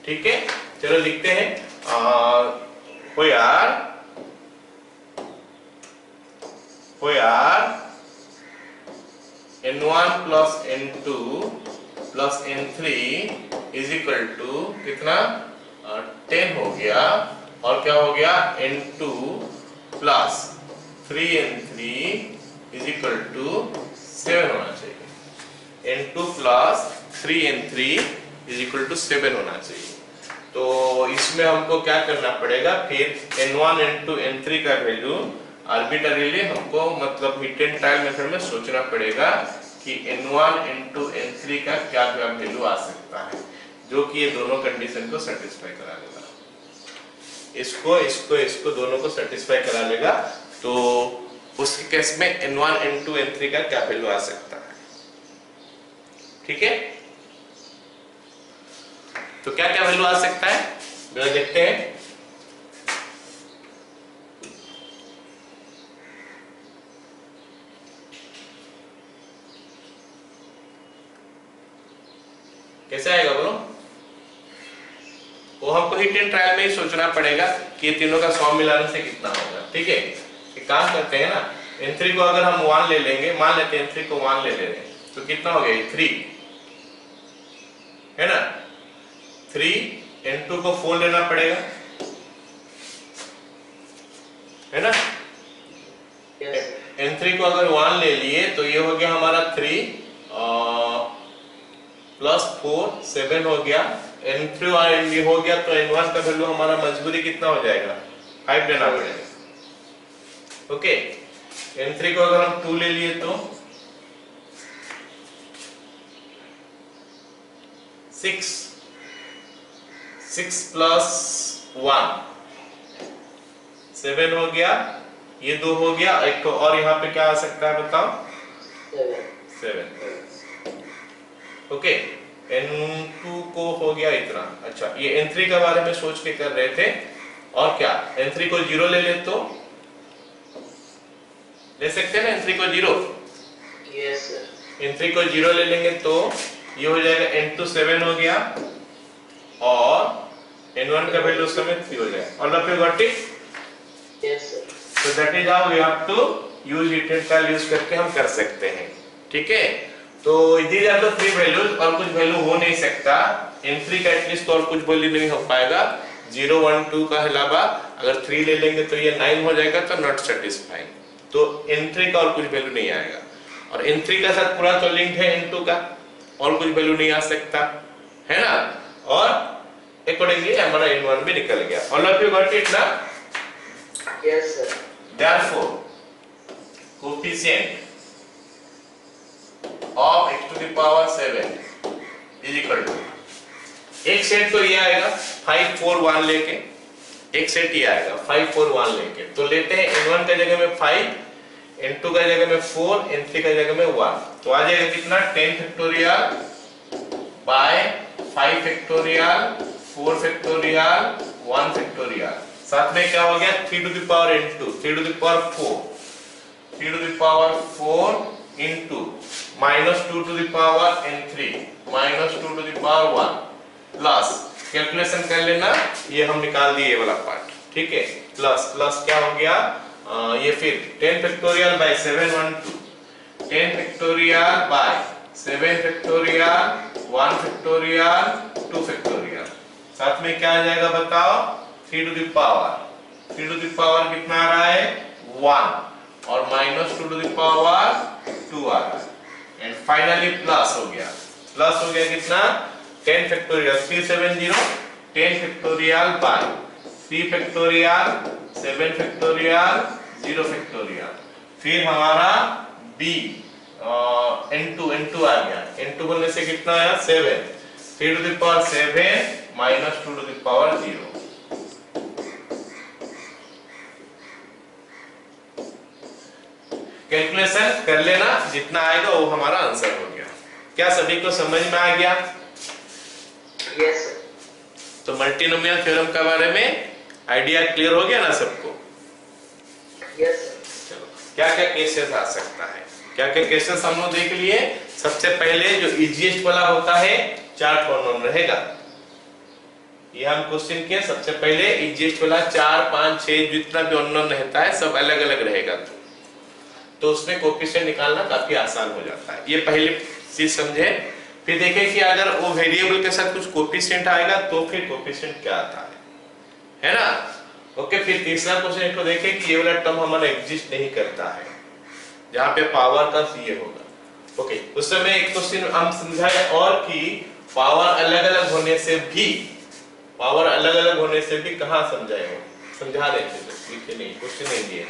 ठीक है, चलो लिखते हैं where n1 plus n2 plus n3 is equal to कितना 10 हो गया, और क्या हो गया n2 plus 3n3 is equal to 7 होना चाहिए, n2 plus 3n3 is equal to 7 होना चाहिए। तो इसमें हमको क्या करना पड़ेगा, फिर n1 n2 n3 का वैल्यू आर्बिट्ररीली हमको मतलब हिट एंड ट्रायल मेथड में सोचना पड़ेगा कि n1 n2 n3 का क्या क्या वैल्यू आ सकता है जो कि ये दोनों कंडीशन को सेटिस्फाई करा लेगा, इसको दोनों को सेटिस्फाई करा लेगा। तो उसके केस में n1 n2 n3 का क्या वैल्यू आ सकता है। ठीक है, तो क्या क्या वैल्यू आ सकता है जरा देखते हैं। कैसे आएगा बोलो? वो हमको हिट एंड ट्रायल में ही सोचना पड़ेगा कि ये तीनों का सम मिलाने से कितना होगा। ठीक है, एक काम करते हैं ना, n3 को अगर हम 1 ले लेंगे, मान लेते हैं n3 को 1 ले रहे हैं, तो कितना हो गया? 3 है ना। 3, n2 को 4 लेना पड़ेगा, है ना। n3 को अगर 1 ले लिए तो ये हो गया हमारा 3 प्लस 4 7 हो गया। n3 और n हो गया तो n1 का वैल्यू हमारा मजबूरी कितना हो जाएगा? 5 लेना पड़ेगा। ओके, n3 को अगर हम 2 ले लिए तो 6 प्लस 1 7 हो गया, ये 2 हो गया, एक तो और यहाँ पे क्या आ सकता है बताओ? 7। ओके, n2 को हो गया इतना। अच्छा, ये n3 के बारे में सोच के कर रहे थे, और क्या n3 को 0 ले ले तो ले सकते हैं ना n3 को 0? Yes sir. n3 को 0 ले लेंगे तो ये हो जाएगा n2 7 हो गया, और n1 का वैल्यू उस समय 3 हो जाएगा। All of you got it? Yes sir. So that is how we have to use heat and trial use करके हम कर सकते हैं। ठीक है, तो these are the 3 values, और कुछ वैल्यू हो नहीं सकता। n3 का एटलीस्ट और कुछ वैल्यू नहीं हो पाएगा 0 1 2 का अलावा। अगर 3 ले लेंगे तो ये 9 हो जाएगा, तो नॉट सेटिस्फाइंग, तो n3 का और कुछ वैल्यू नहीं आएगा। और n3 का साथ पूरा तो लिंक है n2 का, और कुछ वैल्यू नहीं आ सकता, है ना। और अकॉर्डिंगली हमारा n1 भी निकल गया। All of you got it ना? Yes sir. Therefore, coefficient of x to the power 7 is equal to, एक सेट तो ये आएगा 5 4 1 लेके, एक सेट ये आएगा 5 4 1 लेके, तो लेते हैं n1 का जगह में 5, n2 का जगह में 4, n3 का जगह में 1, तो आ जाएगा कितना? 10 factorial by 5 factorial 4 factorial 1 factorial, साथ में क्या हो गया? 3 to the power n2, 3 to the power 4, 3 to the power 4 into minus 2 to the power n3 minus 2 to the power 1 plus, calculation कर लेना, ये हम निकाल दिए ये वाला पार्ट। ठीक है, प्लस प्लस क्या हो गया? ये फिर 10 factorial by 7 1 2, 10 factorial by 7 factorial 1 factorial 2 factorial, साथ में क्या आ जाएगा बताओ? 3 to the power, 3 to the power कितना आ रहा है? 1, और माइनस 2 to the power 2 आ रहा है, एंड फाइनली प्लस हो गया। प्लस हो गया कितना? 10 factorial 370, 10 factorial by 3 factorial 7 factorial 0 factorial, फिर हमारा b n2 आ गया, n2 बोलने से कितना आया? 7, 3 to the power 7 minus 2 to the power 0। Calculation कर लेना, जितना आएगा वो हमारा आंसर हो गया। क्या सभी को समझ में आ गया? Yes sir. तो मल्टीनोमियल थ्योरम के बारे में आइडिया क्लियर हो गया ना सबको? Yes sir. चलो, क्या क्या केसेस आ सकता है, क्या क्या केसेस हम लोग देख लिए। सबसे पहले जो इजीएस्ट वाला होता है, चार्ट अननोन रहेगा, ये हम क्वेश्चन किया। सबसे पहले इजीएस्ट वाला 4 5 6 जितना भी अननोन रहता है सब अलग अलग रहेगा, तो उसमें कोएफिशिएंट निकालना काफी आसान हो जाता है। ये पहली चीज समझे। फिर देखें कि अगर वो वेरिएबल के साथ कुछ कोएफिशिएंट आएगा तो फिर कोएफिशिएंट क्या आता है ना। ओके, फिर तीसरा क्वेश्चन को देखें कि ये वाला टर्म हमारा एग्जिस्ट नहीं करता है, जहां पे पावर का ये होगा। ओके, उस समय एक क्वेश्चन हम समझाए और कि पावर अलग अलग होने से भी, पावर अलग अलग होने से भी कहां समझाए हो, समझा रहे थे, लिखे नहीं, क्वेश्चन नहीं दिए।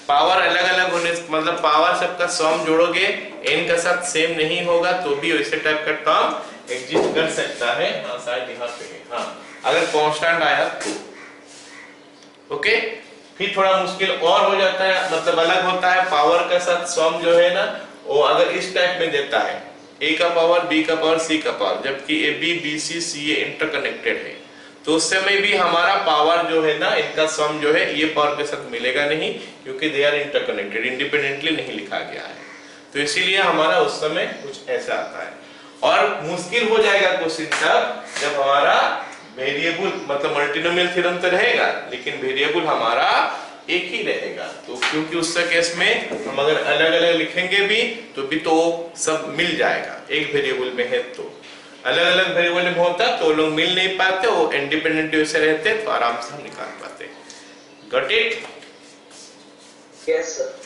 पावर अलग अलग होने मतलब पावर सबका सम जोड़ोगे n का साथ सेम नहीं होगा तो भी वैसे टाइप का टर्म एग्जिस्ट कर सकता है। हाँ, शायद यहाँ पे है, हाँ, अगर कांस्टेंट आया तो। ओके, फिर थोड़ा मुश्किल और हो जाता है, मतलब अलग होता है। पावर का साथ सम जो है ना, वो अगर इस टाइप में देता है a का पावर b का पावर c का पावर, जबकि a b b c c a interconnected है, तो उस समय भी हमारा पावर जो है ना, इनका सम जो है ये पावर के साथ मिलेगा नहीं, क्योंकि दे आर इंटरकनेक्टेड, इंडिपेंडेंटली नहीं लिखा गया है। तो इसीलिए हमारा उस समय कुछ ऐसा आता है। और मुश्किल हो जाएगा क्वेश्चन तब जब हमारा वेरिएबल मतलब मल्टीनोमियल थ्योरम तो रहेगा लेकिन वेरिएबल हमारा एक ही रहेगा। तो क्योंकि उस केस में हम अगर अलग अलग लिखेंगे भी तो सब मिल जाएगा, एक वेरिएबल में है तो। अलग अलग वेरिएबल में होता तो लोग मिल नहीं पाते, वो इंडिपेंडेंट वैसे रहते तो आराम से हम निकाल पाते। Got it? Yes sir.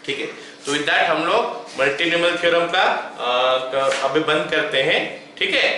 ठीक है, तो विद दैट हम लोग मल्टीनोमियल थ्योरम का अभी बंद करते हैं। ठीक है।